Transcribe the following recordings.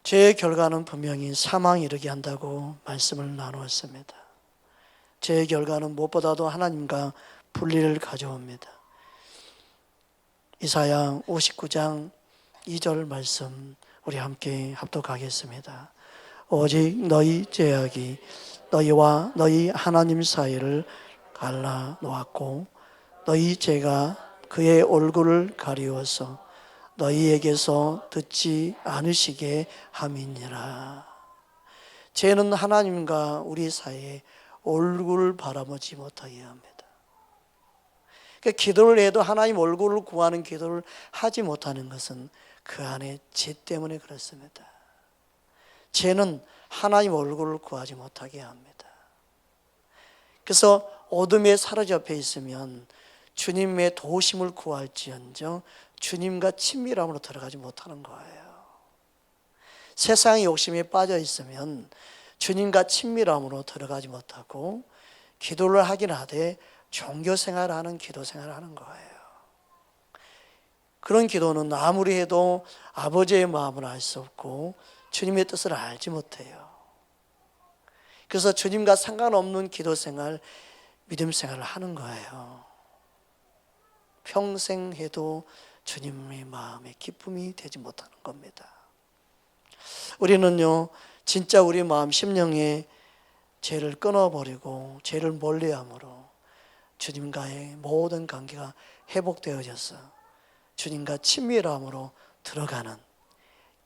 죄의 결과는 분명히 사망에 이르게 한다고 말씀을 나누었습니다. 죄의 결과는 무엇보다도 하나님과 분리를 가져옵니다. 이사야 59장 2절 말씀 우리 함께 합독하겠습니다. 오직 너희 죄악이 너희와 너희 하나님 사이를 갈라 놓았고 너희 죄가 그의 얼굴을 가리워서 너희에게서 듣지 않으시게 함이니라. 죄는 하나님과 우리 사이에 얼굴을 바라보지 못하게 합니다. 그러니까 기도를 해도 하나님 얼굴을 구하는 기도를 하지 못하는 것은 그 안에 죄 때문에 그렇습니다. 죄는 하나님 얼굴을 구하지 못하게 합니다. 그래서 어둠에 사로잡혀 있으면 주님의 도우심을 구할지언정 주님과 친밀함으로 들어가지 못하는 거예요. 세상의 욕심에 빠져 있으면 주님과 친밀함으로 들어가지 못하고 기도를 하긴 하되 종교생활을 하는 기도생활을 하는 거예요. 그런 기도는 아무리 해도 아버지의 마음을 알 수 없고 주님의 뜻을 알지 못해요. 그래서 주님과 상관없는 기도생활, 믿음생활을 하는 거예요. 평생 해도 주님의 마음에 기쁨이 되지 못하는 겁니다. 우리는요, 진짜 우리 마음 심령에 죄를 끊어버리고 죄를 멀리함으로 주님과의 모든 관계가 회복되어져서 주님과 친밀함으로 들어가는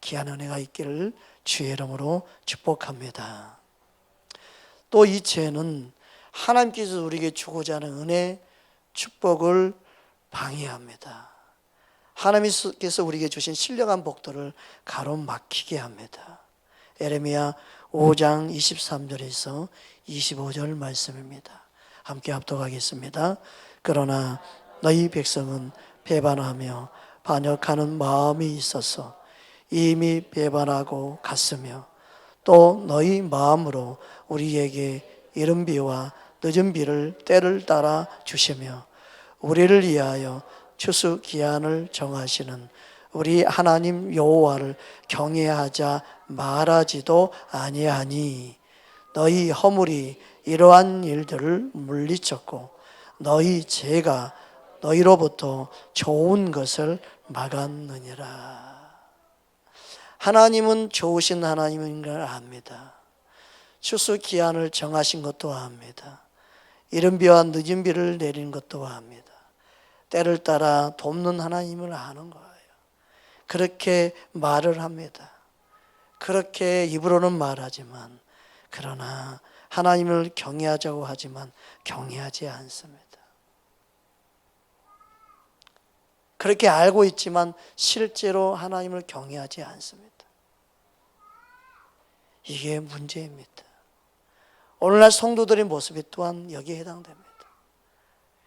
귀한 은혜가 있기를 주의 이름으로 축복합니다. 또 이 죄는 하나님께서 우리에게 주고자 하는 은혜, 축복을 방해합니다. 하나님께서 우리에게 주신 신령한 복들을 가로막히게 합니다. 에레미야 5장 23절에서 25절 말씀입니다. 함께 합독하겠습니다. 그러나 너희 백성은 배반하며 반역하는 마음이 있어서 이미 배반하고 갔으며 또 너희 마음으로 우리에게 이른 비와 늦은 비를 때를 따라 주시며 우리를 위하여 추수 기한을 정하시는 우리 하나님 여호와를 경외하자 말하지도 아니하니 너희 허물이 이러한 일들을 물리쳤고 너희 죄가 너희로부터 좋은 것을 막았느니라. 하나님은 좋으신 하나님인 걸 압니다. 추수 기한을 정하신 것도 압니다. 이른 비와 늦은 비를 내리는 것도 압니다. 때를 따라 돕는 하나님을 아는 거예요. 그렇게 말을 합니다. 그렇게 입으로는 말하지만 그러나 하나님을 경외하자고 하지만 경외하지 않습니다. 그렇게 알고 있지만 실제로 하나님을 경외하지 않습니다. 이게 문제입니다. 오늘날 성도들의 모습이 또한 여기에 해당됩니다.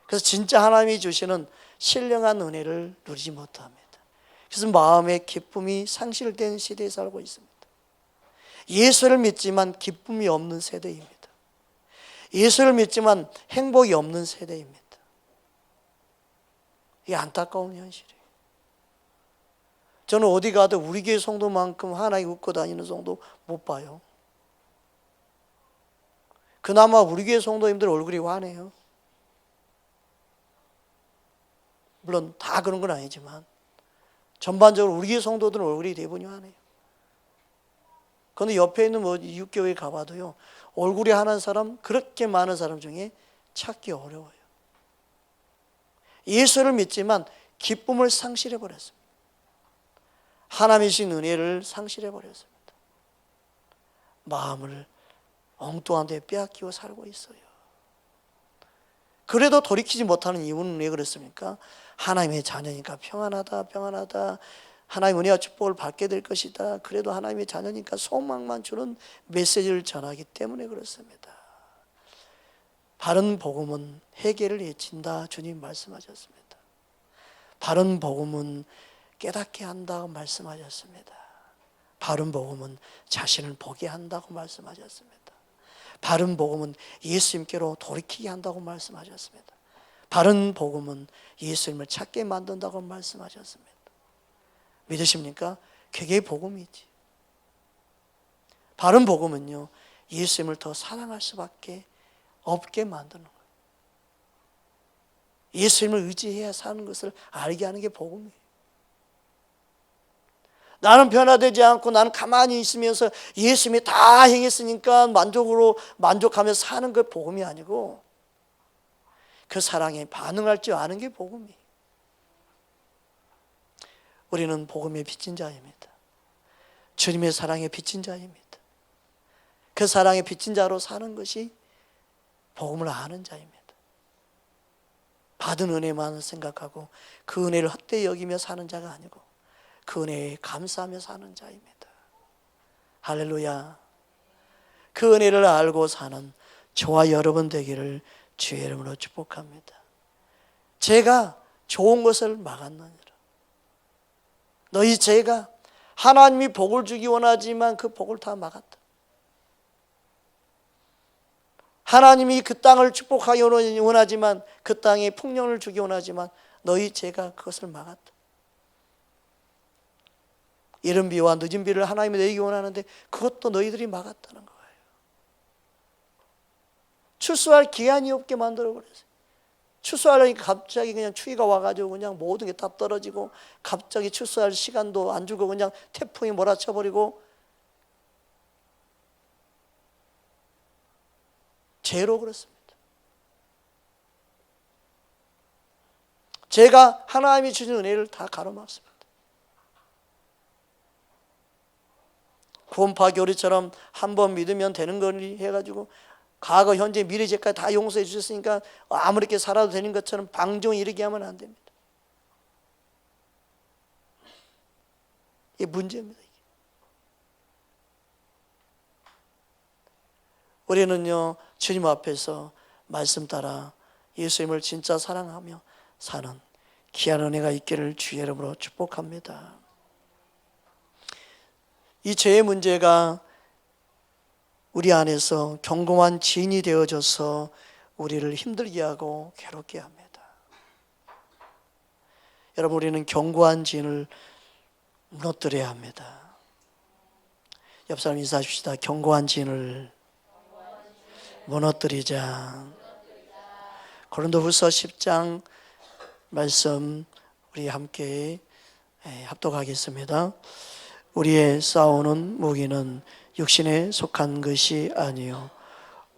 그래서 진짜 하나님이 주시는 신령한 은혜를 누리지 못합니다. 그래서 마음의 기쁨이 상실된 시대에 살고 있습니다. 예수를 믿지만 기쁨이 없는 세대입니다. 예수를 믿지만 행복이 없는 세대입니다. 이게 안타까운 현실이에요. 저는 어디 가도 우리 교회 성도만큼 환하게 웃고 다니는 성도 못 봐요. 그나마 우리 교회 성도님들 얼굴이 환해요. 물론 다 그런 건 아니지만 전반적으로 우리 교회 성도들은 얼굴이 대부분이 환해요. 그런데 옆에 있는 이웃교회 가봐도요, 얼굴이 환한 사람, 그렇게 많은 사람 중에 찾기 어려워요. 예수를 믿지만 기쁨을 상실해버렸습니다. 하나님이신 은혜를 상실해버렸습니다. 마음을 엉뚱한 데 빼앗기고 살고 있어요. 그래도 돌이키지 못하는 이유는 왜 그렇습니까? 하나님의 자녀니까 평안하다, 평안하다. 하나님 은혜와 축복을 받게 될 것이다. 그래도 하나님의 자녀니까 소망만 주는 메시지를 전하기 때문에 그렇습니다. 바른 복음은 회개를 해친다. 주님 말씀하셨습니다. 바른 복음은 깨닫게 한다고 말씀하셨습니다. 바른 복음은 자신을 보게 한다고 말씀하셨습니다. 바른 복음은 예수님께로 돌이키게 한다고 말씀하셨습니다. 바른 복음은 예수님을 찾게 만든다고 말씀하셨습니다. 믿으십니까? 그게 복음이지. 바른 복음은요, 예수님을 더 사랑할 수밖에 없게 만드는 거예요. 예수님을 의지해야 사는 것을 알게 하는 게 복음이에요. 나는 변화되지 않고 나는 가만히 있으면서 예수님이 다 행했으니까 만족하면서 사는 게 복음이 아니고, 그 사랑에 반응할 줄 아는 게 복음이에요. 우리는 복음에 빚진 자입니다. 주님의 사랑에 빚진 자입니다. 그 사랑에 빚진 자로 사는 것이 복음을 아는 자입니다. 받은 은혜만 생각하고 그 은혜를 헛되이 여기며 사는 자가 아니고 그 은혜에 감사하며 사는 자입니다. 할렐루야. 그 은혜를 알고 사는 저와 여러분 되기를 주의 이름으로 축복합니다. 제가 좋은 것을 막았느니라. 너희 죄가 하나님이 복을 주기 원하지만 그 복을 다 막았다. 하나님이 그 땅을 축복하기 원하지만 그 땅에 풍년을 주기 원하지만 너희 죄가 그것을 막았다. 이른 비와 늦은 비를 하나님이 내리기 원하는데 그것도 너희들이 막았다는 거예요. 추수할 기한이 없게 만들어버렸어요. 추수하려니까 갑자기 그냥 추위가 와가지고 그냥 모든 게 다 떨어지고 갑자기 추수할 시간도 안 주고 그냥 태풍이 몰아쳐버리고 죄로 그렇습니다. 제가 하나님이 주신 은혜를 다 가로막습니다. 구원파 교리처럼 한 번 믿으면 되는 거니 해가지고 과거, 현재, 미래 죄까지 다 용서해 주셨으니까 아무렇게 살아도 되는 것처럼 방종이 이르게 하면 안 됩니다. 이게 문제입니다. 이게. 우리는요, 주님 앞에서 말씀 따라 예수님을 진짜 사랑하며 사는 귀한 은혜가 있기를 주의 이름으로 축복합니다. 이 죄의 문제가 우리 안에서 견고한 진이 되어져서 우리를 힘들게 하고 괴롭게 합니다. 여러분, 우리는 견고한 진을 무너뜨려야 합니다. 옆 사람 인사하십시다. 견고한 진을 무너뜨리자. 고린도후서 10장 말씀 우리 함께 합독하겠습니다. 우리의 싸우는 무기는 육신에 속한 것이 아니요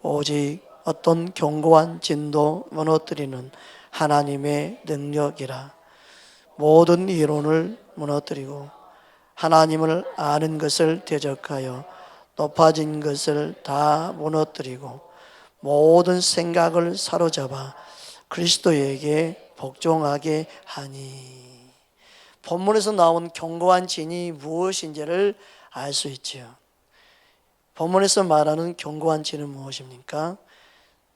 오직 어떤 견고한 진도 무너뜨리는 하나님의 능력이라. 모든 이론을 무너뜨리고 하나님을 아는 것을 대적하여 높아진 것을 다 무너뜨리고 모든 생각을 사로잡아 그리스도에게 복종하게 하니. 본문에서 나온 견고한 진이 무엇인지를 알 수 있지요. 본문에서 말하는 견고한 진은 무엇입니까?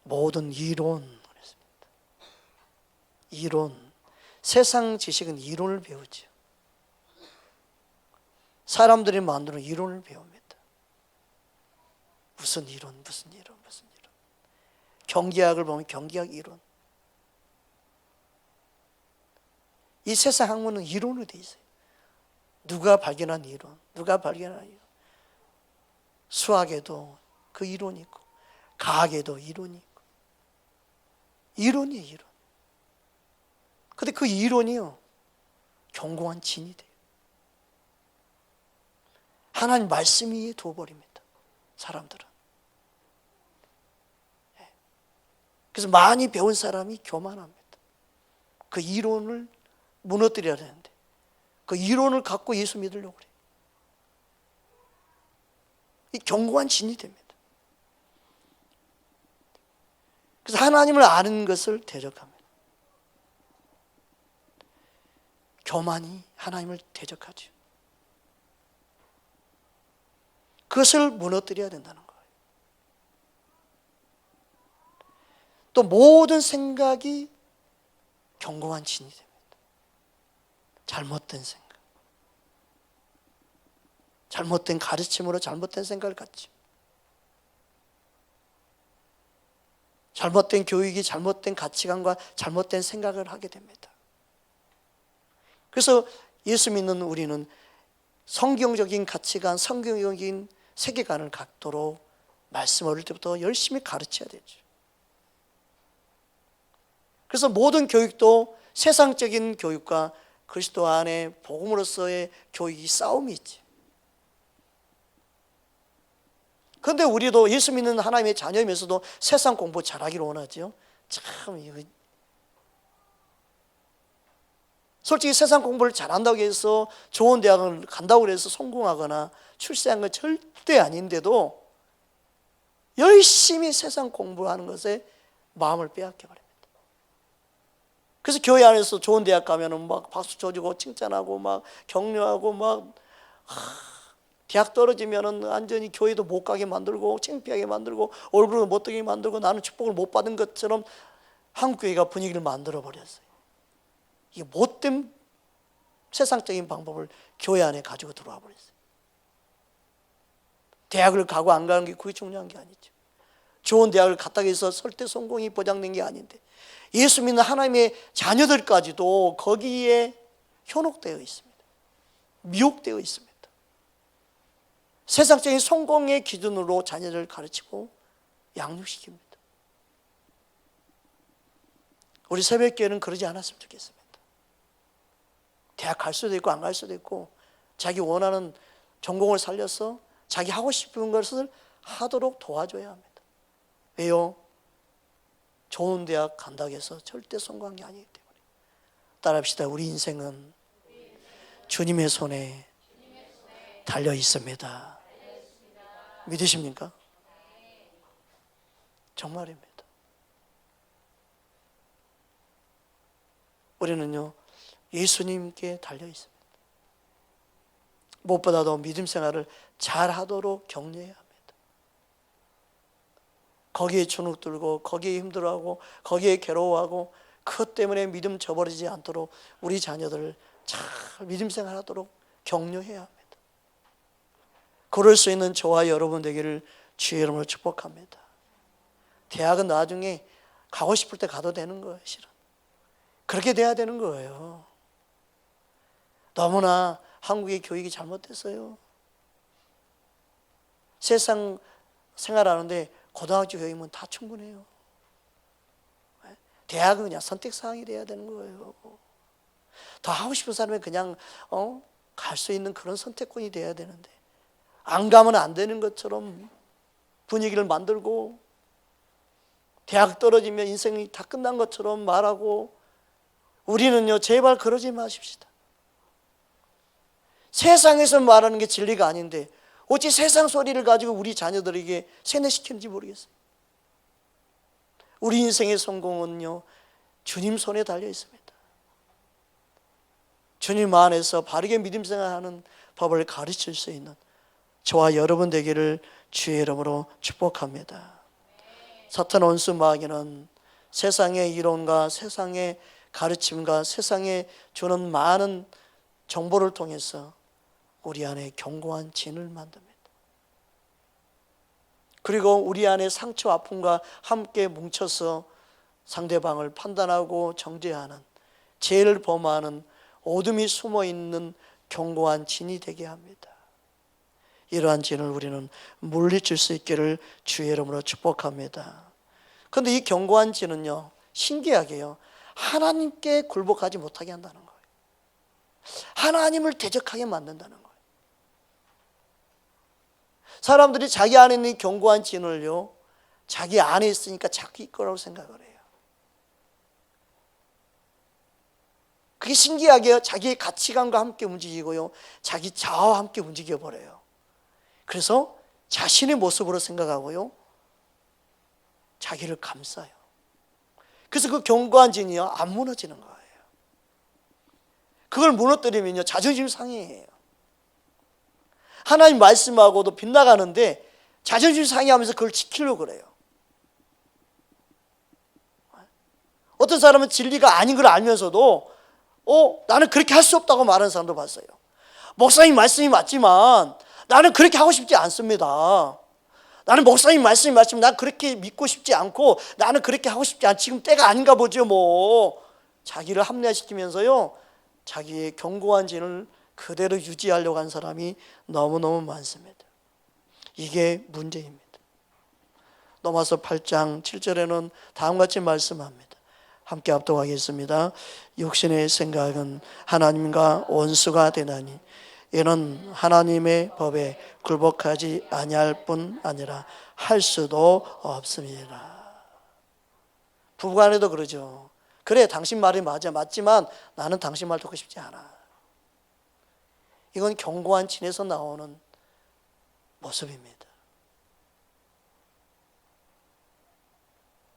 모든 이론. 이론. 세상 지식은 이론을 배우죠. 사람들이 만드는 이론을 배웁니다. 무슨 이론. 경제학을 보면 경제학 이론. 이 세상 학문은 이론으로 되어 있어요. 누가 발견한 이론, 수학에도 그 이론이 있고 과학에도 이론이 있고 이론이에요, 이론. 근데 그 이론이요 견고한 진이 돼요. 하나님 말씀 위에 둬버립니다, 사람들은. 그래서 많이 배운 사람이 교만합니다. 그 이론을 무너뜨려야 되는데 그 이론을 갖고 예수 믿으려고 그래요. 이 견고한 진이 됩니다. 그래서 하나님을 아는 것을 대적합니다. 교만이 하나님을 대적하죠. 그것을 무너뜨려야 된다는 거예요. 또 모든 생각이 견고한 진이 됩니다. 잘못된 생각, 잘못된 가르침으로 잘못된 생각을 갖죠. 잘못된 교육이 잘못된 가치관과 잘못된 생각을 하게 됩니다. 그래서 예수 믿는 우리는 성경적인 가치관, 성경적인 세계관을 갖도록 말씀 어릴 때부터 열심히 가르쳐야 되죠. 그래서 모든 교육도 세상적인 교육과 그리스도 안에 복음으로서의 교육이 싸움이 있지. 그런데 우리도 예수 믿는 하나님의 자녀이면서도 세상 공부 잘하기를 원하죠. 참 이거 솔직히 세상 공부를 잘한다고 해서 좋은 대학을 간다고 해서 성공하거나 출세한 건 절대 아닌데도 열심히 세상 공부하는 것에 마음을 빼앗겨 버립니다. 그래서 교회 안에서 좋은 대학 가면은 막 박수 쳐주고 칭찬하고 막 격려하고 막 대학 떨어지면은 완전히 교회도 못 가게 만들고 창피하게 만들고 얼굴을 못되게 만들고 나는 축복을 못 받은 것처럼 한국 교회가 분위기를 만들어 버렸어요. 이게 못된 세상적인 방법을 교회 안에 가지고 들어와 버렸어요. 대학을 가고 안 가는 게 그게 중요한 게 아니죠. 좋은 대학을 갔다 해서 설대 성공이 보장된 게 아닌데 예수 믿는 하나님의 자녀들까지도 거기에 현혹되어 있습니다. 미혹되어 있습니다. 세상적인 성공의 기준으로 자녀를 가르치고 양육시킵니다. 우리 새벽교회는 그러지 않았으면 좋겠습니다. 대학 갈 수도 있고 안 갈 수도 있고 자기 원하는 전공을 살려서 자기 하고 싶은 것을 하도록 도와줘야 합니다. 왜요? 좋은 대학 간다고 해서 절대 성공한 게 아니기 때문에. 따라합시다. 우리 인생은 주님의 손에 달려 있습니다. 믿으십니까? 정말입니다. 우리는요 예수님께 달려 있습니다. 무엇보다도 믿음 생활을 잘 하도록 격려해야 합니다. 거기에 주눅 들고 거기에 힘들어하고 거기에 괴로워하고 그것 때문에 믿음 저버리지 않도록 우리 자녀들을 잘 믿음 생활하도록 격려해야 합니다. 그럴 수 있는 저와 여러분 되기를 주의 이름으로 축복합니다. 대학은 나중에 가고 싶을 때 가도 되는 거예요. 실은 그렇게 돼야 되는 거예요. 너무나 한국의 교육이 잘못됐어요. 세상 생활하는데 고등학교 교육이면 다 충분해요. 대학은 그냥 선택사항이 돼야 되는 거예요. 더 하고 싶은 사람이 그냥 갈 수 있는 그런 선택권이 돼야 되는데 안 가면 안 되는 것처럼 분위기를 만들고 대학 떨어지면 인생이 다 끝난 것처럼 말하고 우리는요 제발 그러지 마십시다. 세상에서 말하는 게 진리가 아닌데 어찌 세상 소리를 가지고 우리 자녀들에게 세뇌시키는지 모르겠어요. 우리 인생의 성공은요 주님 손에 달려 있습니다. 주님 안에서 바르게 믿음 생활하는 법을 가르칠 수 있는 저와 여러분 되기를 주의 이름으로 축복합니다. 사탄 원수 마귀는 세상의 이론과 세상의 가르침과 세상에 주는 많은 정보를 통해서 우리 안에 견고한 진을 만듭니다. 그리고 우리 안에 상처 아픔과 함께 뭉쳐서 상대방을 판단하고 정죄하는 죄를 범하는 어둠이 숨어있는 견고한 진이 되게 합니다. 이러한 진을 우리는 물리칠 수 있기를 주의 이름으로 축복합니다. 그런데 이 견고한 진은요 신기하게요 하나님께 굴복하지 못하게 한다는 거예요. 하나님을 대적하게 만든다는 거예요. 사람들이 자기 안에 있는 견고한 진을요 자기 안에 있으니까 자기 거라고 생각을 해요. 그게 신기하게 자기의 가치관과 함께 움직이고요 자기 자아와 함께 움직여 버려요. 그래서 자신의 모습으로 생각하고요 자기를 감싸요. 그래서 그 견고한 진이요 안 무너지는 거예요. 그걸 무너뜨리면요 자존심 상해해요. 하나님 말씀하고도 빗나가는데 자존심 상해하면서 그걸 지키려고 그래요. 어떤 사람은 진리가 아닌 걸 알면서도 나는 그렇게 할 수 없다고 말하는 사람도 봤어요. 목사님 말씀이 맞지만 나는 그렇게 하고 싶지 않습니다. 나는 목사님 말씀이 맞지만 난 그렇게 믿고 싶지 않고 나는 그렇게 하고 싶지 않고 지금 때가 아닌가 보죠 뭐. 자기를 합리화시키면서요 자기의 견고한 진을 그대로 유지하려고 하는 사람이 너무너무 많습니다. 이게 문제입니다. 로마서 8장 7절에는 다음같이 말씀합니다. 함께 합독하겠습니다. 육신의 생각은 하나님과 원수가 되나니 이는 하나님의 법에 굴복하지 아니할 뿐 아니라 할 수도 없습니다. 부부간에도 그러죠. 그래, 당신 말이 맞지만 나는 당신 말 듣고 싶지 않아. 이건 견고한 진에서 나오는 모습입니다.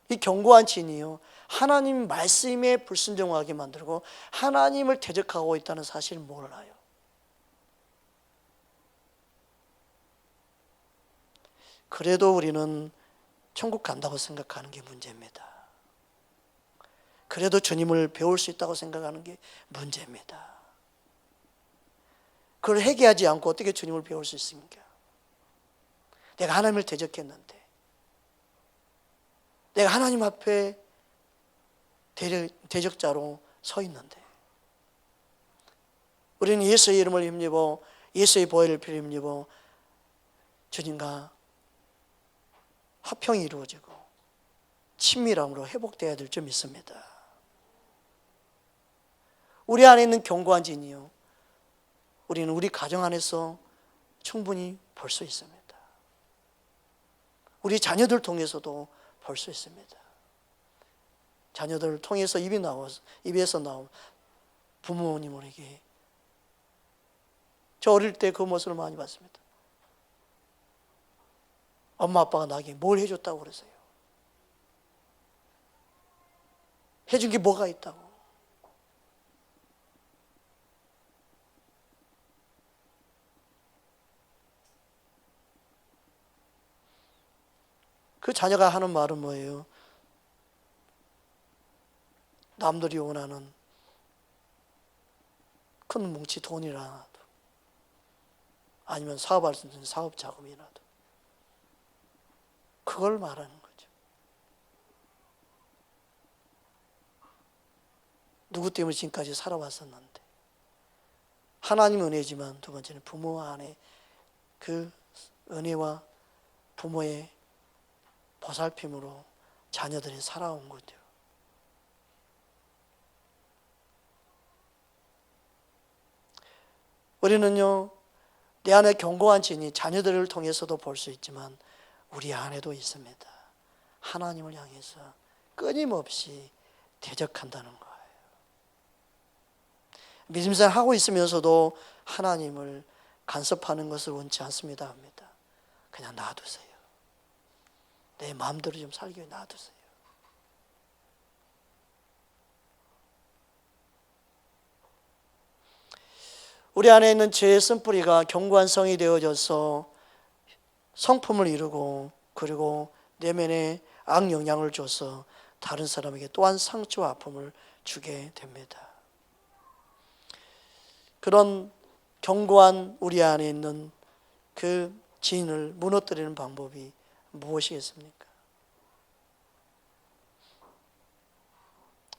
이 견고한 진이요, 하나님 말씀에 불순종하게 만들고 하나님을 대적하고 있다는 사실을 몰라요. 그래도 우리는 천국 간다고 생각하는 게 문제입니다. 그래도 주님을 배울 수 있다고 생각하는 게 문제입니다. 그걸 회개하지 않고 어떻게 주님을 배울 수 있습니까? 내가 하나님을 대적했는데, 내가 하나님 앞에 대적자로 서 있는데, 우리는 예수의 이름을 힘입어 예수의 보혈을 피를 힘입어 주님과 화평이 이루어지고 친밀함으로 회복되어야 될 줄 믿습니다. 우리 안에 있는 견고한 진이요, 우리는 우리 가정 안에서 충분히 볼 수 있습니다. 우리 자녀들 통해서도 볼 수 있습니다. 자녀들을 통해서 입에서 나온 부모님에게, 저 어릴 때 그 모습을 많이 봤습니다. 엄마 아빠가 나에게 뭘 해줬다고 그러세요? 해준 게 뭐가 있다고? 그 자녀가 하는 말은 뭐예요? 남들이 원하는 큰 뭉치 돈이라도, 아니면 사업할 수 있는 사업 자금이라도, 그걸 말하는 거죠. 누구 때문에 지금까지 살아왔었는데, 하나님 은혜지만 두 번째는 부모 안에 그 은혜와 부모의 보살핌으로 자녀들이 살아온 거죠. 우리는요, 내 안에 견고한 진이 자녀들을 통해서도 볼 수 있지만 우리 안에도 있습니다. 하나님을 향해서 끊임없이 대적한다는 거예요. 믿음생활 하고 있으면서도 하나님을 간섭하는 것을 원치 않습니다 합니다. 그냥 놔두세요. 내 마음대로 좀 살게 놔두세요. 우리 안에 있는 죄의 쓴뿌리가 견고한 성이 되어져서 성품을 이루고, 그리고 내면에 악영향을 줘서 다른 사람에게 또한 상처와 아픔을 주게 됩니다. 그런 견고한 우리 안에 있는 그 진을 무너뜨리는 방법이 무엇이겠습니까?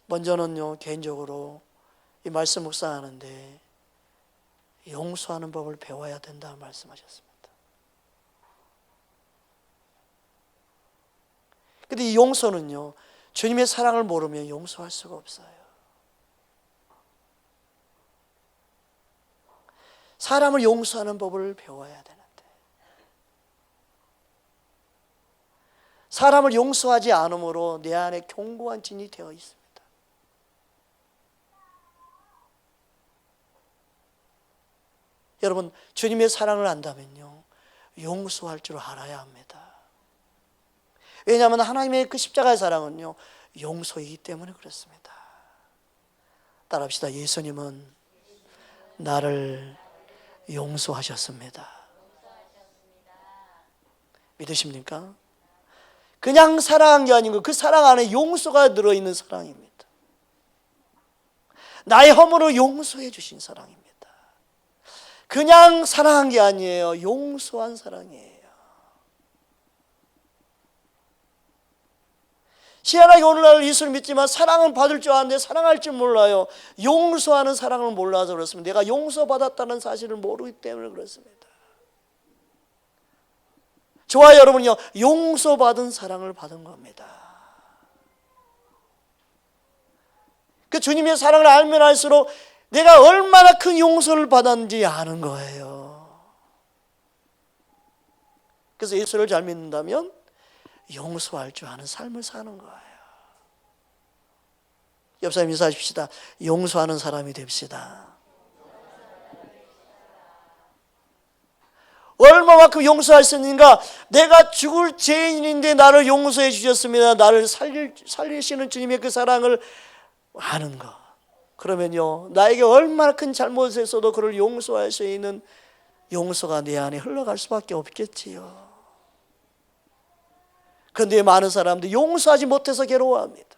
먼저는요, 개인적으로 이 말씀 묵상하는데 용서하는 법을 배워야 된다 말씀하셨습니다. 근데 이 용서는요, 주님의 사랑을 모르면 용서할 수가 없어요. 사람을 용서하는 법을 배워야 되는데, 사람을 용서하지 않음으로 내 안에 견고한 진이 되어 있습니다. 여러분, 주님의 사랑을 안다면요, 용서할 줄 알아야 합니다. 왜냐하면 하나님의 그 십자가의 사랑은요, 용서이기 때문에 그렇습니다. 따라합시다. 예수님은 나를 용서하셨습니다. 믿으십니까? 그냥 사랑한 게 아니고 그 사랑 안에 용서가 들어있는 사랑입니다. 나의 허물을 용서해 주신 사랑입니다. 그냥 사랑한 게 아니에요. 용서한 사랑이에요. 희한하게 오늘날 예수를 믿지만 사랑은 받을 줄 아는데 사랑할 줄 몰라요. 용서하는 사랑을 몰라서 그렇습니다. 내가 용서받았다는 사실을 모르기 때문에 그렇습니다. 저와 여러분이요, 용서받은 사랑을 받은 겁니다. 그 주님의 사랑을 알면 알수록 내가 얼마나 큰 용서를 받았는지 아는 거예요. 그래서 예수를 잘 믿는다면 용서할 줄 아는 삶을 사는 거예요. 옆 사람 인사하십시다. 용서하는 사람이 됩시다. 얼마만큼 용서할 수 있는가? 내가 죽을 죄인인데 나를 용서해 주셨습니다. 나를 살리시는 주님의 그 사랑을 아는 것. 그러면요, 나에게 얼마나 큰 잘못을 했어도 그를 용서할 수 있는 용서가 내 안에 흘러갈 수밖에 없겠지요. 그런데 많은 사람들이 용서하지 못해서 괴로워합니다.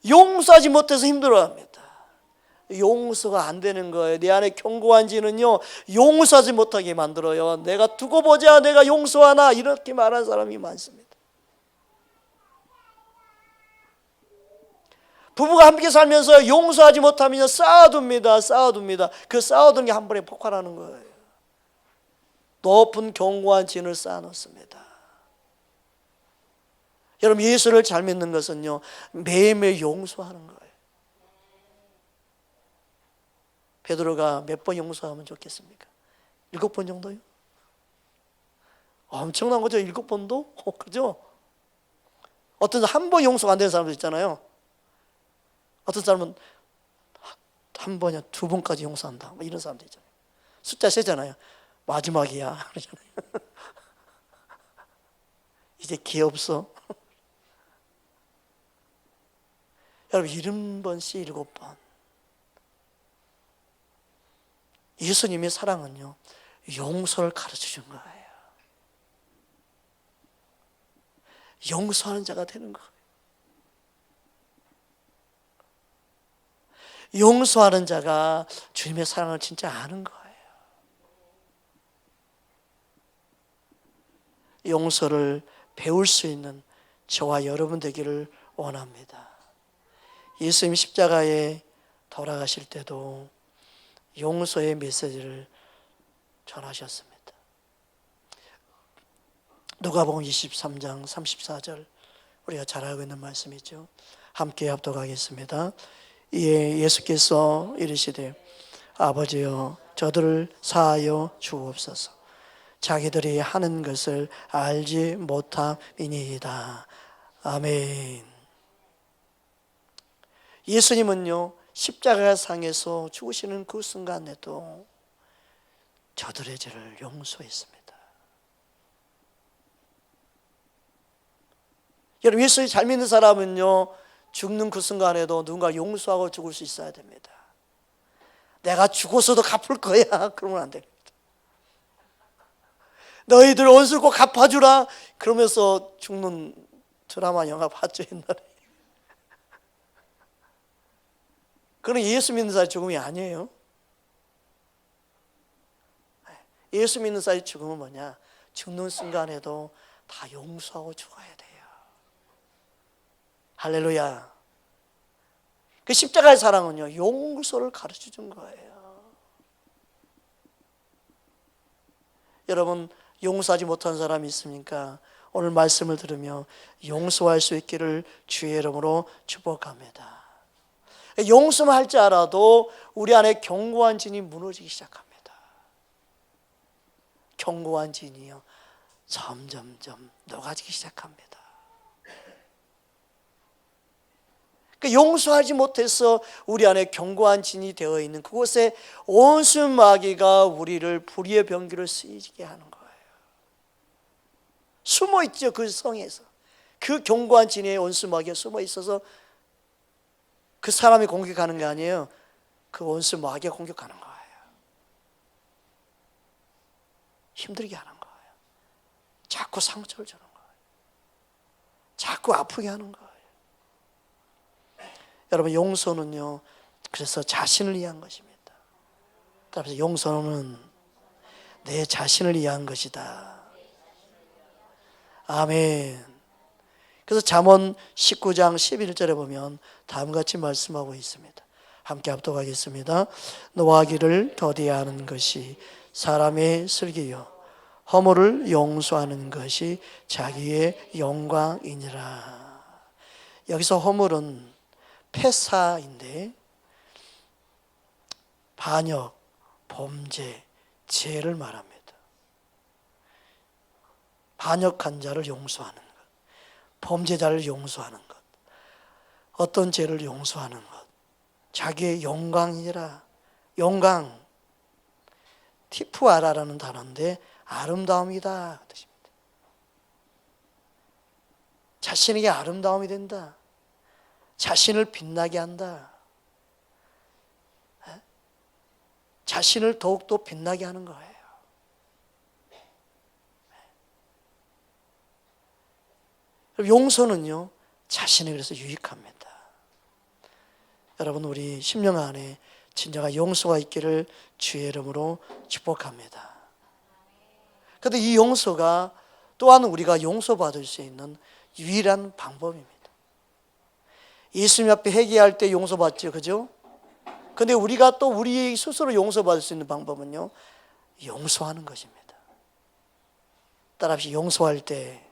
용서하지 못해서 힘들어합니다. 용서가 안 되는 거예요. 내 안에 견고한 지는요, 용서하지 못하게 만들어요. 내가 두고 보자, 내가 용서하나, 이렇게 말하는 사람이 많습니다. 부부가 함께 살면서 용서하지 못하면 쌓아둡니다. 그 쌓아둔 게 한 번에 폭발하는 거예요. 높은 견고한 진을 쌓아놓습니다. 여러분, 예수를 잘 믿는 것은요, 매일매일 용서하는 거예요. 베드로가 몇 번 용서하면 좋겠습니까? 7번 정도요? 엄청난 거죠, 7번도? 그죠? 어떤 한 번 용서가 안 되는 사람도 있잖아요. 어떤 사람은 한 번이야, 2번까지 용서한다, 뭐 이런 사람도 있잖아요. 숫자 세잖아요. 마지막이야 그러잖아요. 이제 기회 없어. 여러분, 70번씩 7번. 예수님의 사랑은요, 용서를 가르쳐준 거예요. 용서하는 자가 되는 거예요. 용서하는 자가 주님의 사랑을 진짜 아는 거예요. 용서를 배울 수 있는 저와 여러분 되기를 원합니다. 예수님 십자가에 돌아가실 때도 용서의 메시지를 전하셨습니다. 누가복음 23장 34절, 우리가 잘 알고 있는 말씀이죠. 함께 합독하겠습니다. 이에 예수께서 이르시되 아버지여, 저들을 사하여 주옵소서. 자기들이 하는 것을 알지 못함이니이다. 아멘. 예수님은요, 십자가상에서 죽으시는 그 순간에도 저들의 죄를 용서했습니다. 여러분, 예수를 잘 믿는 사람은요, 죽는 그 순간에도 누군가 용서하고 죽을 수 있어야 됩니다. 내가 죽었어도 갚을 거야, 그러면 안 됩니다. 너희들 원수를 꼭 갚아주라, 그러면서 죽는 드라마 영화 봤죠, 옛날에. 그건 예수 믿는 자의 죽음이 아니에요. 예수 믿는 자의 죽음은 뭐냐? 죽는 순간에도 다 용서하고 죽어야 돼요. 할렐루야. 그 십자가의 사랑은요, 용서를 가르쳐 준 거예요. 여러분, 용서하지 못한 사람이 있습니까? 오늘 말씀을 들으며 용서할 수 있기를 주의 이름으로 축복합니다. 용서만 할 줄 알아도 우리 안에 견고한 진이 무너지기 시작합니다. 견고한 진이요, 점점점 녹아지기 시작합니다. 용서하지 못해서 우리 안에 견고한 진이 되어 있는 그곳에 온수 마귀가 우리를 불의의 병기를 쓰이게 하는 거예요. 숨어 있죠, 그 성에서. 그 견고한 진에 온수 마귀가 숨어 있어서 그 사람이 공격하는 게 아니에요. 그 온수 마귀가 공격하는 거예요. 힘들게 하는 거예요. 자꾸 상처를 주는 거예요. 자꾸 아프게 하는 거예요. 여러분, 용서는요, 그래서 자신을 위한 것입니다. 그래서 용서는 내 자신을 위한 것이다. 아멘. 그래서 잠언 19장 11절에 보면 다음과 같이 말씀하고 있습니다. 함께 합독하겠습니다. 노하기를 더디하는 것이 사람의 슬기요, 허물을 용서하는 것이 자기의 영광이니라. 여기서 허물은 패사인데 반역, 범죄, 죄를 말합니다. 반역한 자를 용서하는 것, 범죄자를 용서하는 것, 어떤 죄를 용서하는 것, 자기의 영광이니라. 영광, 티푸아라라는 단어인데 아름다움이다 그 뜻입니다. 자신에게 아름다움이 된다. 자신을 빛나게 한다. 자신을 더욱더 빛나게 하는 거예요. 용서는요, 자신에 그래서 유익합니다. 여러분, 우리 심령 안에 진정한 용서가 있기를 주의 이름으로 축복합니다. 그런데 이 용서가 또한 우리가 용서받을 수 있는 유일한 방법입니다. 예수님 앞에 회개할 때 용서받죠, 그죠? 그런데 우리가 또 우리 스스로 용서받을 수 있는 방법은요, 용서하는 것입니다. 따라합시다. 용서할 때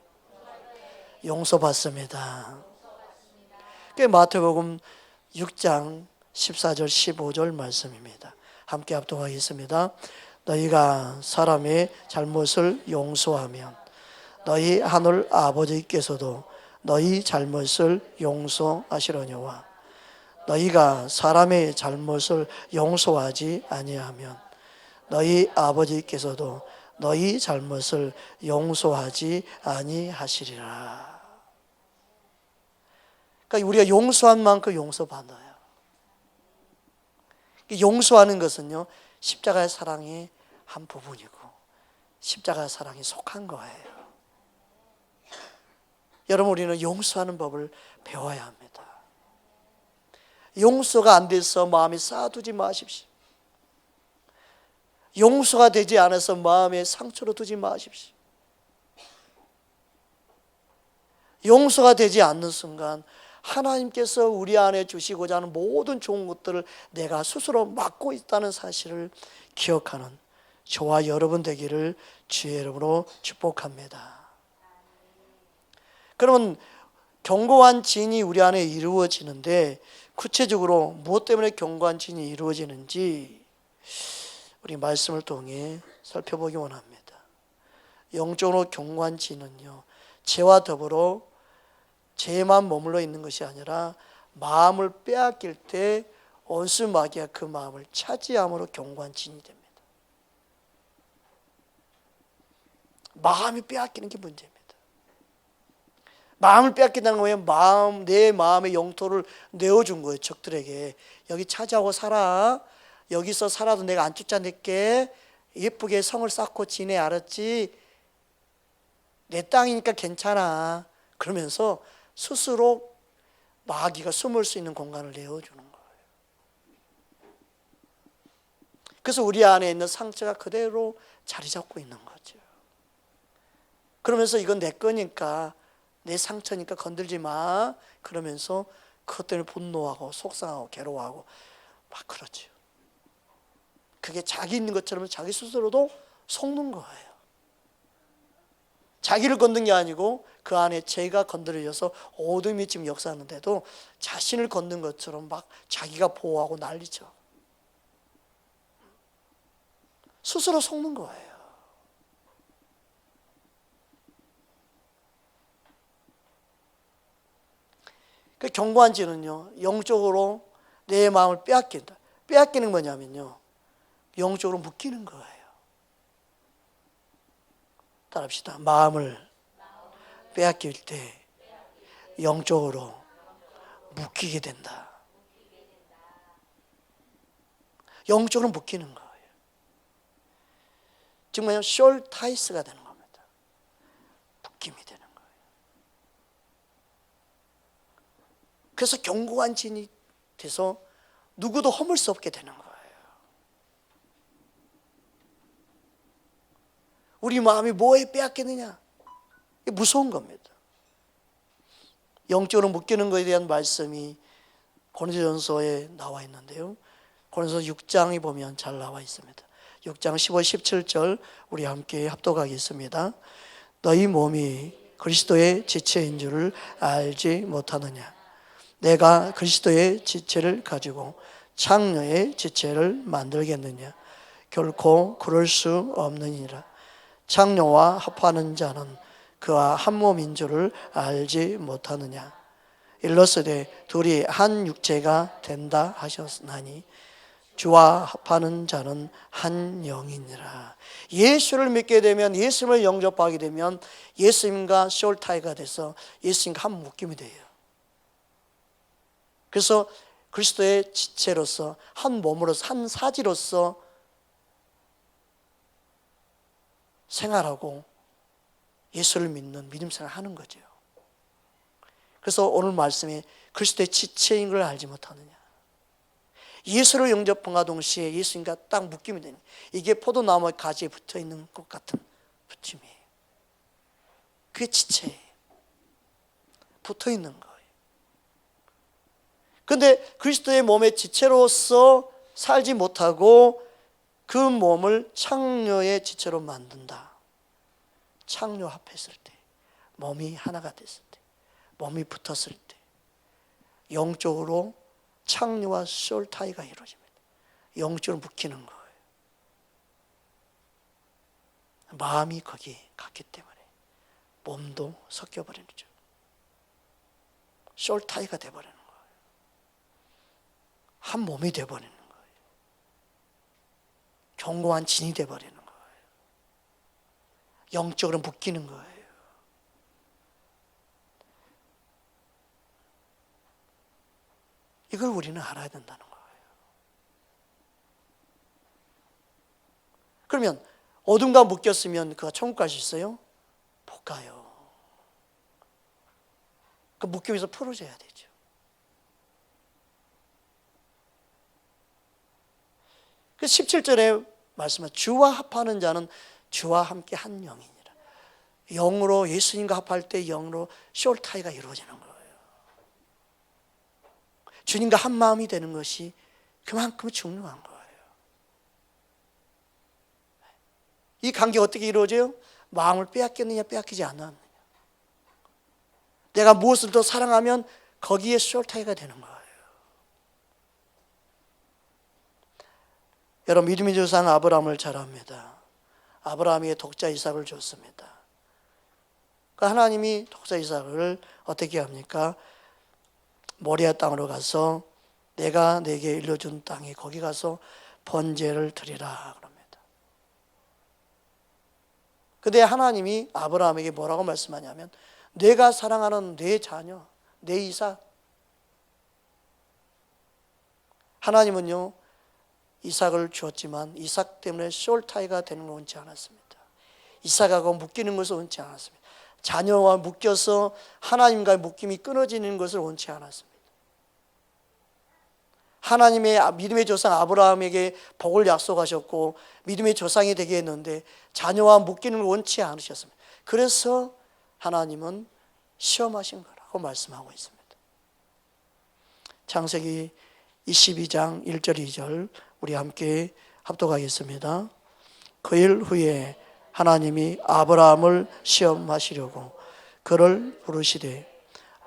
용서받습니다. 그게 마태복음 6장 14절 15절 말씀입니다. 함께 합독하겠습니다. 너희가 사람의 잘못을 용서하면 너희 하늘 아버지께서도 너희 잘못을 용서하시려니와 너희가 사람의 잘못을 용서하지 아니하면 너희 아버지께서도 너희 잘못을 용서하지 아니하시리라. 그러니까 우리가 용서한 만큼 용서받아요. 용서하는 것은요, 십자가의 사랑의 한 부분이고 십자가의 사랑이 속한 거예요. 여러분, 우리는 용서하는 법을 배워야 합니다. 용서가 안 돼서 마음에 쌓아두지 마십시오. 용서가 되지 않아서 마음에 상처로 두지 마십시오. 용서가 되지 않는 순간 하나님께서 우리 안에 주시고자 하는 모든 좋은 것들을 내가 스스로 막고 있다는 사실을 기억하는 저와 여러분 되기를 주의 이름으로 축복합니다. 그러면 견고한 진이 우리 안에 이루어지는데 구체적으로 무엇 때문에 견고한 진이 이루어지는지 우리 말씀을 통해 살펴보기 원합니다. 영적으로 견고한 진은요, 죄와 더불어 죄만 머물러 있는 것이 아니라 마음을 빼앗길 때 원수 마귀가 그 마음을 차지함으로 견고한 진이 됩니다. 마음이 빼앗기는 게 문제입니다. 마음을 빼앗긴다는 거예요. 내 마음의 영토를 내어준 거예요. 적들에게. 여기 차지하고 살아. 여기서 살아도 내가 안 쫓아낼게. 예쁘게 성을 쌓고 지내, 알았지? 내 땅이니까 괜찮아. 그러면서 스스로 마귀가 숨을 수 있는 공간을 내어주는 거예요. 그래서 우리 안에 있는 상처가 그대로 자리 잡고 있는 거죠. 그러면서 이건 내 거니까, 내 상처니까 건들지 마. 그러면서 그것 때문에 분노하고 속상하고 괴로워하고 막 그러죠. 그게 자기 있는 것처럼 자기 스스로도 속는 거예요. 자기를 건든 게 아니고 그 안에 죄가 건드려져서 어둠이 지금 역사하는데도 자신을 건든 것처럼 막 자기가 보호하고 난리죠. 스스로 속는 거예요. 그 견고한 지는요, 영적으로 내 마음을 빼앗긴다. 빼앗기는 뭐냐면요, 영적으로 묶이는 거예요. 따라합시다. 마음을 빼앗길 때 영적으로 묶이게 된다. 영적으로 묶이는 거예요. 지금 뭐냐면 숄타이스가 되는 겁니다. 묶임이 되는 거예요. 그래서 견고한 진이 돼서 누구도 허물 수 없게 되는 거예요. 우리 마음이 뭐에 빼앗기느냐? 이게 무서운 겁니다. 영적으로 묶이는 것에 대한 말씀이 고린도전서에 나와 있는데요. 고린도서 6장에 보면 잘 나와 있습니다. 6장 15, 17절 우리 함께 합독하겠습니다. 너희 몸이 그리스도의 지체인 줄을 알지 못하느냐? 내가 그리스도의 지체를 가지고 창녀의 지체를 만들겠느냐? 결코 그럴 수 없느니라. 창녀와 합하는 자는 그와 한 몸인 줄을 알지 못하느냐? 일러스되 둘이 한 육체가 된다 하셨나니 주와 합하는 자는 한 영이니라. 예수를 믿게 되면, 예수님을 영접하게 되면 예수님과 쇼울타이가 돼서 예수님과 한 묶임이 돼요. 그래서 그리스도의 지체로서, 한 몸으로서, 한 사지로서 생활하고 예수를 믿는 믿음 생활을 하는 거죠. 그래서 오늘 말씀에 그리스도의 지체인 걸 알지 못하느냐. 예수를 영접함과 동시에 예수님과 딱 묶임이 되는, 이게 포도나무의 가지에 붙어있는 것 같은 붙임이에요. 그게 지체예요. 붙어있는 거예요. 그런데 그리스도의 몸의 지체로서 살지 못하고 그 몸을 창녀의 지체로 만든다. 창녀 합했을 때, 몸이 하나가 됐을 때, 몸이 붙었을 때 영적으로 창녀와 쇼울타이가 이루어집니다. 영적으로 묶이는 거예요. 마음이 거기 갔기 때문에 몸도 섞여버리는 거죠. 쇼울타이가 돼버리는 거예요. 한 몸이 돼버리는 거예요. 견고한 진이 돼버리는 거예요. 영적으로 묶이는 거예요. 이걸 우리는 알아야 된다는 거예요. 그러면 어둠과 묶였으면 그가 천국 갈 수 있어요? 못 가요. 그 묶임에서 풀어져야 되죠. 그 17절에 말씀은 주와 합하는 자는 주와 함께 한 영이니라. 영으로, 예수님과 합할 때 영으로 쇼울타이가 이루어지는 거예요. 주님과 한 마음이 되는 것이 그만큼 중요한 거예요. 이 관계가 어떻게 이루어져요? 마음을 빼앗겼느냐 빼앗기지 않았느냐. 내가 무엇을 더 사랑하면 거기에 쇼울타이가 되는 거예요. 여러분, 믿음의 조상 아브라함을 잘 압니다. 아브라함이 독자 이삭을 줬습니다. 하나님이 독자 이삭을 어떻게 합니까? 모리아 땅으로 가서 내가 네게 일러준 땅에 거기 가서 번제를 드리라 그럽니다. 근데 하나님이 아브라함에게 뭐라고 말씀하냐면 내가 사랑하는 내 자녀, 내 이삭. 하나님은요 이삭을 주었지만 이삭 때문에 쇼울타이가 되는 걸 원치 않았습니다. 이삭하고 묶이는 것을 원치 않았습니다. 자녀와 묶여서 하나님과의 묶임이 끊어지는 것을 원치 않았습니다. 하나님의 믿음의 조상 아브라함에게 복을 약속하셨고 믿음의 조상이 되게 했는데 자녀와 묶이는 걸 원치 않으셨습니다. 그래서 하나님은 시험하신 거라고 말씀하고 있습니다. 창세기 22장 1절 2절 우리 함께 합독하겠습니다. 그 일 후에 하나님이 아브라함을 시험하시려고 그를 부르시되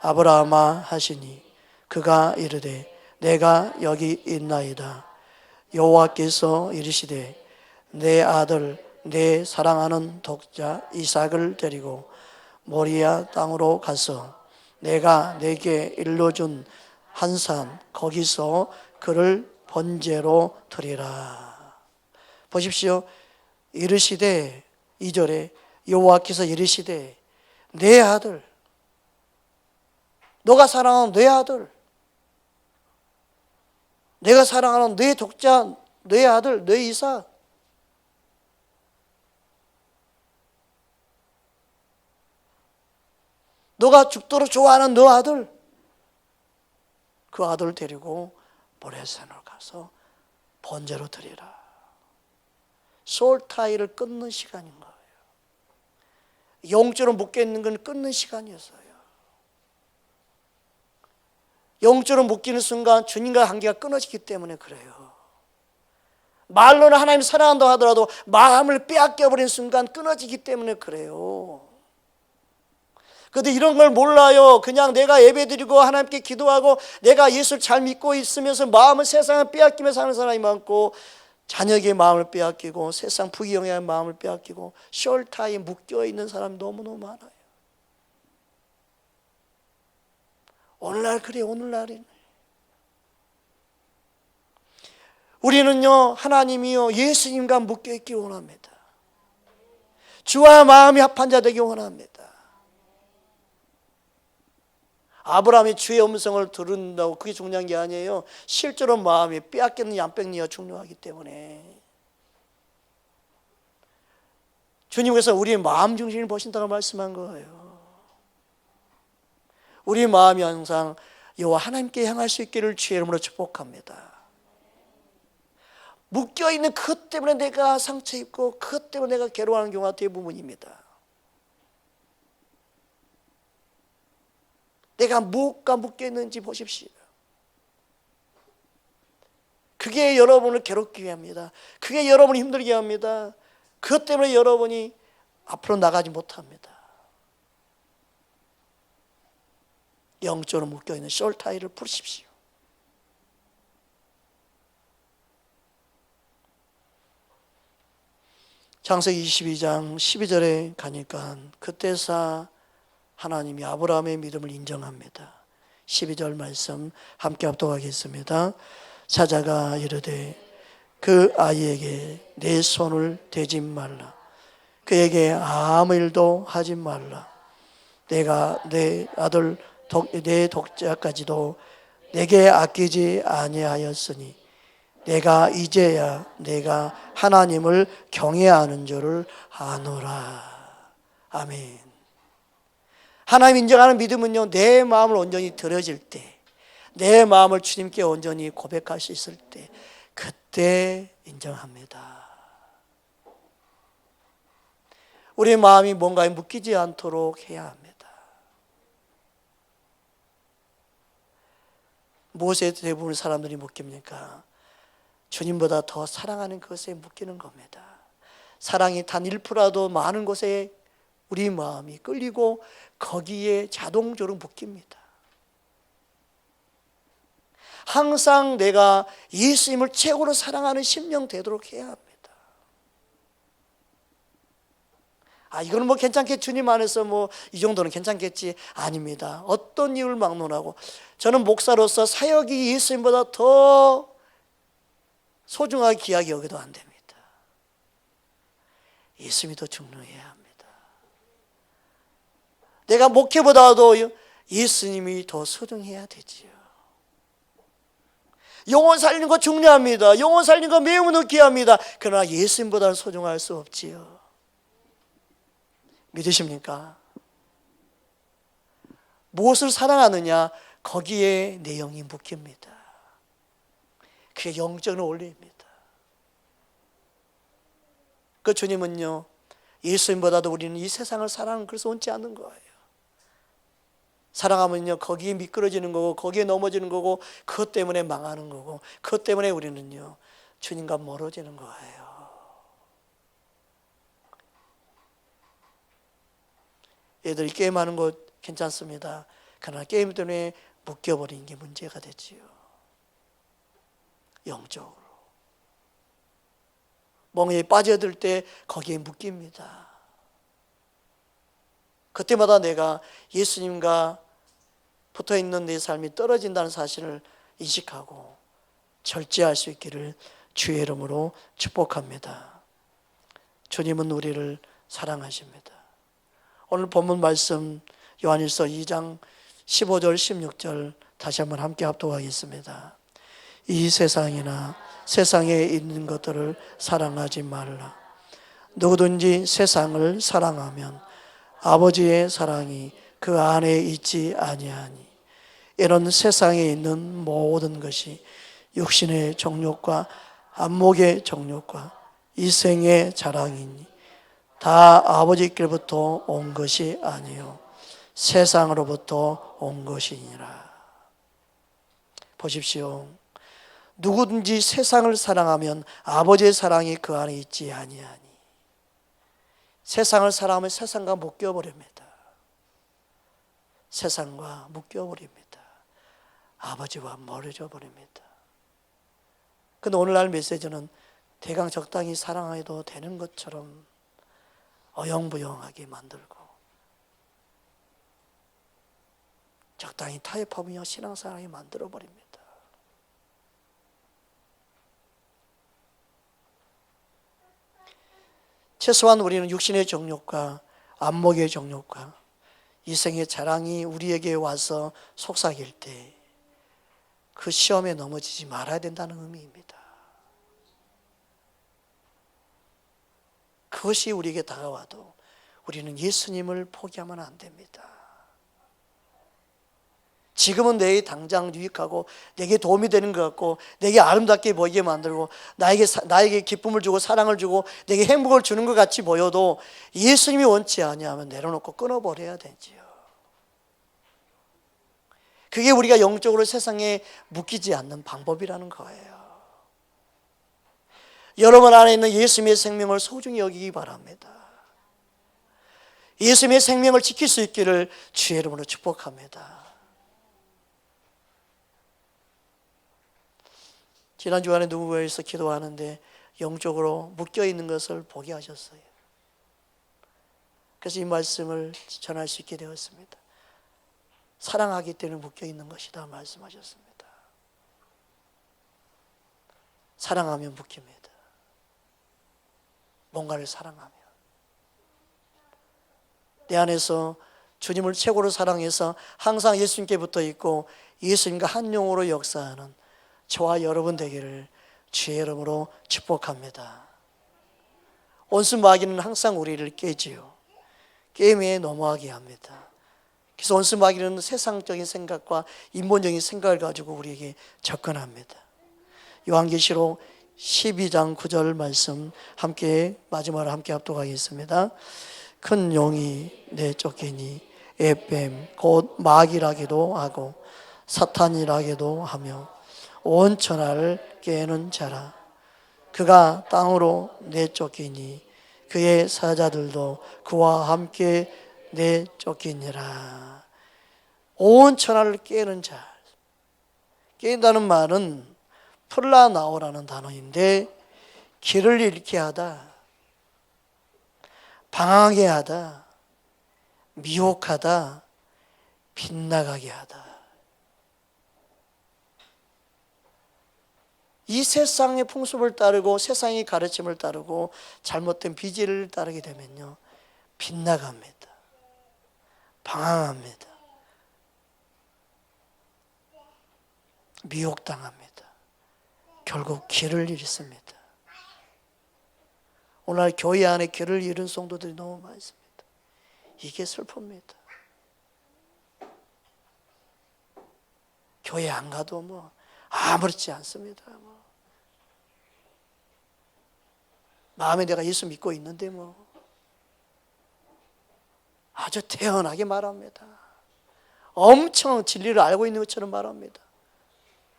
아브라함아 하시니 그가 이르되 내가 여기 있나이다. 여호와께서 이르시되 내 아들 내 사랑하는 독자 이삭을 데리고 모리아 땅으로 가서 내가 내게 일러준 한 산 거기서 그를 번제로 드리라. 보십시오. 이르시되 2절에 여호와께서 이르시되 내 아들, 너가 사랑하는 내 아들, 내가 사랑하는 내 독자, 내 아들, 내 이삭, 너가 죽도록 좋아하는 너 아들, 그 아들을 데리고 모래산으로 가서 번제로 드리라. 소울타이를 끊는 시간인 거예요. 영적으로 묶여있는 건 끊는 시간이었어요. 영적으로 묶이는 순간 주님과의 관계가 끊어지기 때문에 그래요. 말로는 하나님 사랑한다고 하더라도 마음을 빼앗겨버린 순간 끊어지기 때문에 그래요. 그런데 이런 걸 몰라요. 그냥 내가 예배드리고 하나님께 기도하고 내가 예수를 잘 믿고 있으면서 마음을 세상을 빼앗기며 사는 사람이 많고, 자녀에게 마음을 빼앗기고 세상 부귀영화의 마음을 빼앗기고 숄타에 묶여있는 사람이 너무너무 많아요. 오늘날 그래요. 오늘날에는 우리는요, 하나님이요, 예수님과 묶여있기 원합니다. 주와 마음이 합한 자 되기 원합니다. 아브라함이 주의 음성을 들은다고 그게 중요한 게 아니에요. 실제로 마음이 빼앗겼느냐 안 뺏느냐가 중요하기 때문에 주님께서 우리의 마음 중심을 보신다고 말씀한 거예요. 우리 마음이 항상 여호와 하나님께 향할 수 있기를 주의 이름으로 축복합니다. 묶여있는 그것 때문에 내가 상처 입고 그것 때문에 내가 괴로워하는 경우가 대부분입니다. 내가 무엇과 묶여있는지 보십시오. 그게 여러분을 괴롭게 합니다. 그게 여러분을 힘들게 합니다. 그것 때문에 여러분이 앞으로 나가지 못합니다. 영적으로 묶여있는 숄타이를 풀으십시오. 창세기 22장 12절에 가니까 그때서 하나님이 아브라함의 믿음을 인정합니다. 12절 말씀 함께 합독하겠습니다. 사자가 이르되 그 아이에게 내 손을 대지 말라. 그에게 아무 일도 하지 말라. 내가 내 아들 내 독자까지도 내게 아끼지 아니하였으니 내가 이제야 내가 하나님을 경외하는 줄을 아노라. 아멘. 하나님 인정하는 믿음은요, 내 마음을 온전히 드려질 때, 내 마음을 주님께 온전히 고백할 수 있을 때, 그때 인정합니다. 우리의 마음이 뭔가에 묶이지 않도록 해야 합니다. 무엇에 대부분 사람들이 묶입니까? 주님보다 더 사랑하는 것에 묶이는 겁니다. 사랑이 단 1%라도 많은 곳에 우리 마음이 끌리고 거기에 자동적으로 묶입니다. 항상 내가 예수님을 최고로 사랑하는 심령 되도록 해야 합니다. 이거는 뭐 괜찮겠지, 주님 안에서 이 정도는 괜찮겠지. 아닙니다. 어떤 이유를 막론하고 저는 목사로서 사역이 예수님보다 더 소중하게 귀하게 여겨도 안 됩니다. 예수님이 더 중요해야 합니다. 내가 목회보다도 예수님이 더 소중해야 되지요. 영혼 살리는 거 중요합니다. 영혼 살리는 거 매우 귀합니다. 그러나 예수님보다는 소중할 수 없지요. 믿으십니까? 무엇을 사랑하느냐, 거기에 내 영이 묶입니다. 그게 영적인 원리입니다. 그 주님은요, 예수님보다도 우리는 이 세상을 사랑하는 그래서 얹지 않는 거예요. 사랑하면요, 거기에 미끄러지는 거고 거기에 넘어지는 거고 그것 때문에 망하는 거고 그것 때문에 우리는요, 주님과 멀어지는 거예요. 애들이 게임하는 거 괜찮습니다. 그러나 게임 때문에 묶여버린 게 문제가 되지요. 영적으로 멍에 빠져들 때 거기에 묶입니다. 그때마다 내가 예수님과 붙어있는 내 삶이 떨어진다는 사실을 인식하고 절제할 수 있기를 주의 이름으로 축복합니다. 주님은 우리를 사랑하십니다. 오늘 본문 말씀 요한일서 2장 15절 16절 다시 한번 함께 합독하겠습니다. 이 세상이나 세상에 있는 것들을 사랑하지 말라. 누구든지 세상을 사랑하면 아버지의 사랑이 그 안에 있지 아니하니 이런 세상에 있는 모든 것이 육신의 정욕과 안목의 정욕과 이생의 자랑이니 다 아버지께로부터 온 것이 아니요 세상으로부터 온 것이니라. 보십시오. 누구든지 세상을 사랑하면 아버지의 사랑이 그 안에 있지 아니하니. 세상을 사랑하면 세상과 묶여버립니다. 세상과 묶여버립니다. 아버지와 멀어져 버립니다. 근데 오늘날 메시지는 대강 적당히 사랑해도 되는 것처럼 어영부영하게 만들고 적당히 타협하며 신앙사랑이 만들어버립니다. 최소한 우리는 육신의 정욕과 안목의 정욕과 이생의 자랑이 우리에게 와서 속삭일 때 그 시험에 넘어지지 말아야 된다는 의미입니다. 그것이 우리에게 다가와도 우리는 예수님을 포기하면 안 됩니다. 지금은 내게 당장 유익하고 내게 도움이 되는 것 같고 내게 아름답게 보이게 만들고 나에게 기쁨을 주고 사랑을 주고 내게 행복을 주는 것 같이 보여도 예수님이 원치 아니하면 내려놓고 끊어버려야 되지요. 그게 우리가 영적으로 세상에 묶이지 않는 방법이라는 거예요. 여러분 안에 있는 예수님의 생명을 소중히 여기기 바랍니다. 예수님의 생명을 지킬 수 있기를 주의 이름으로 축복합니다. 지난 주간에 누구에서 기도하는데 영적으로 묶여있는 것을 보게 하셨어요. 그래서 이 말씀을 전할 수 있게 되었습니다. 사랑하기 때문에 묶여있는 것이다 말씀하셨습니다. 사랑하면 묶입니다. 뭔가를 사랑하면 내 안에서 주님을 최고로 사랑해서 항상 예수님께 붙어 있고 예수님과 한 영으로 역사하는 저와 여러분 되기를 주의 이름으로 축복합니다. 온수 마귀는 항상 우리를 깨지요. 게임에 넘어가게 합니다. 그래서 온수 마귀는 세상적인 생각과 인본적인 생각을 가지고 우리에게 접근합니다. 요한계시록 12장 9절 말씀 함께 마지막으로 함께 합독하겠습니다. 큰 용이 내쫓기니 에뱀 곧 마귀라기도 하고 사탄이라기도 하며 온 천하를 깨는 자라. 그가 땅으로 내쫓기니 그의 사자들도 그와 함께 내쫓기니라. 온 천하를 깨는 자. 깨인다는 말은 플라나오라는 단어인데 길을 잃게 하다, 방황하게 하다, 미혹하다, 빗나가게 하다. 이 세상의 풍습을 따르고 세상의 가르침을 따르고 잘못된 비질을 따르게 되면요 빗나갑니다. 방황합니다. 미혹당합니다. 결국 길을 잃습니다. 오늘 교회 안에 길을 잃은 성도들이 너무 많습니다. 이게 슬픕니다. 교회 안 가도 뭐 아무렇지 않습니다. 마음에 내가 예수 믿고 있는데 뭐 아주 태연하게 말합니다. 엄청 진리를 알고 있는 것처럼 말합니다.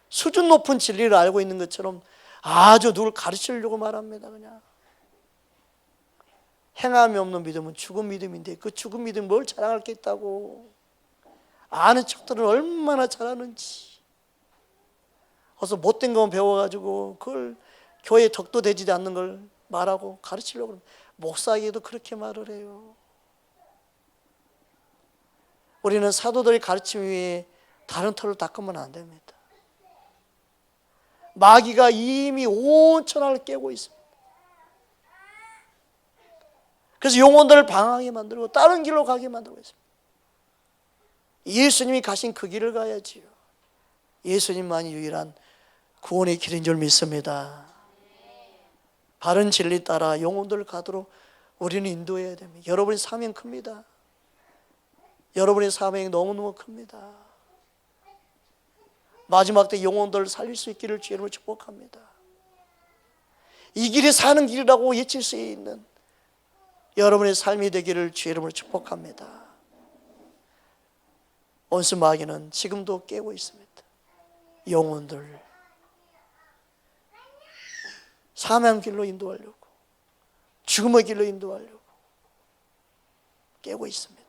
수준 높은 진리를 알고 있는 것처럼 아주 누굴 가르치려고 말합니다. 그냥 행함이 없는 믿음은 죽은 믿음인데 그 죽은 믿음이 뭘 자랑할 게 있다고. 아는 척들은 얼마나 잘하는지. 어서 못된 것만 배워가지고 그걸 교회에 덕도 되지 않는 걸 말하고 가르치려고 그러면 목사에게도 그렇게 말을 해요. 우리는 사도들의 가르침 위에 다른 털을 닦으면 안 됩니다. 마귀가 이미 온 천하를 깨고 있습니다. 그래서 영혼들을 방황하게 만들고 다른 길로 가게 만들고 있습니다. 예수님이 가신 그 길을 가야지요. 예수님만이 유일한 구원의 길인 줄 믿습니다. 바른 진리 따라 영혼들을 가도록 우리는 인도해야 됩니다. 여러분의 사명 큽니다. 여러분의 사명이 너무너무 큽니다. 마지막 때 영혼들을 살릴 수 있기를 주님으로 축복합니다. 이 길이 사는 길이라고 외칠 수 있는 여러분의 삶이 되기를 주의 이름으로 축복합니다. 온수 마귀는 지금도 깨고 있습니다. 영혼들 사망의 길로 인도하려고, 죽음의 길로 인도하려고 깨고 있습니다.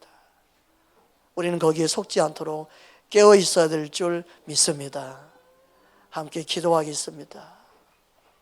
우리는 거기에 속지 않도록 깨어 있어야 될 줄 믿습니다. 함께 기도하겠습니다.